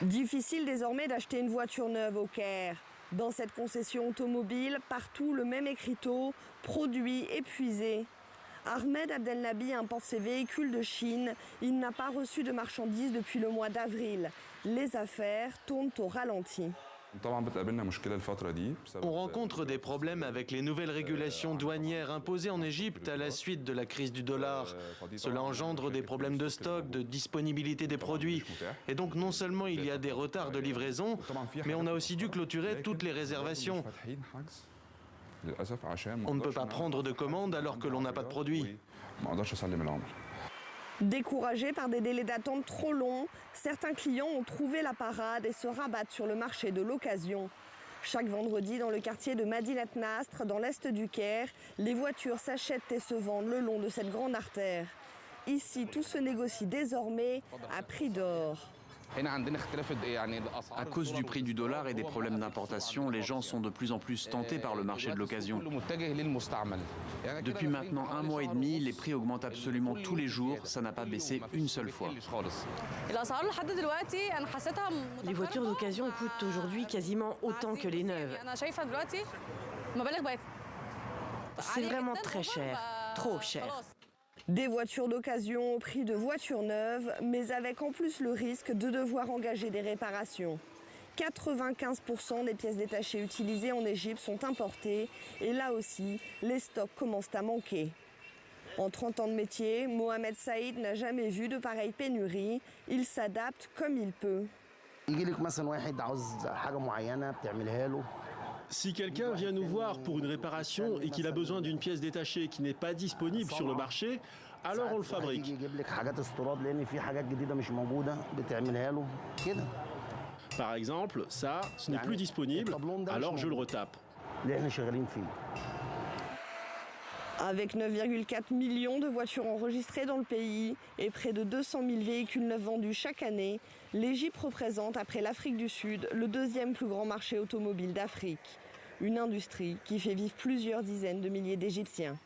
Difficile désormais d'acheter une voiture neuve au Caire. Dans cette concession automobile, partout le même écriteau, produit épuisé. Ahmed Abdelnabi importe ses véhicules de Chine. Il n'a pas reçu de marchandises depuis le mois d'avril. Les affaires tournent au ralenti. On rencontre des problèmes avec les nouvelles régulations douanières imposées en Égypte à la suite de la crise du dollar. Cela engendre des problèmes de stock, de disponibilité des produits. Et donc non seulement il y a des retards de livraison, mais on a aussi dû clôturer toutes les réservations. On ne peut pas prendre de commandes alors que l'on n'a pas de produits. Découragés par des délais d'attente trop longs, certains clients ont trouvé la parade et se rabattent sur le marché de l'occasion. Chaque vendredi, dans le quartier de Madinat Nasr, dans l'est du Caire, les voitures s'achètent et se vendent le long de cette grande artère. Ici, tout se négocie désormais à prix d'or. À cause du prix du dollar et des problèmes d'importation, les gens sont de plus en plus tentés par le marché de l'occasion. Depuis maintenant 1 mois et demi, les prix augmentent absolument tous les jours, ça n'a pas baissé une seule fois. Les voitures d'occasion coûtent aujourd'hui quasiment autant que les neuves. C'est vraiment très cher, trop cher. Des voitures d'occasion au prix de voitures neuves, mais avec en plus le risque de devoir engager des réparations. 95% des pièces détachées utilisées en Égypte sont importées et là aussi, les stocks commencent à manquer. En 30 ans de métier, Mohamed Saïd n'a jamais vu de pareille pénurie. Il s'adapte comme il peut. Si quelqu'un vient nous voir pour une réparation et qu'il a besoin d'une pièce détachée qui n'est pas disponible sur le marché, alors on le fabrique. Par exemple, ça, ce n'est plus disponible, alors je le retape. Avec 9,4 millions de voitures enregistrées dans le pays et près de 200 000 véhicules neufs vendus chaque année, l'Égypte représente, après l'Afrique du Sud, le deuxième plus grand marché automobile d'Afrique. Une industrie qui fait vivre plusieurs dizaines de milliers d'Égyptiens.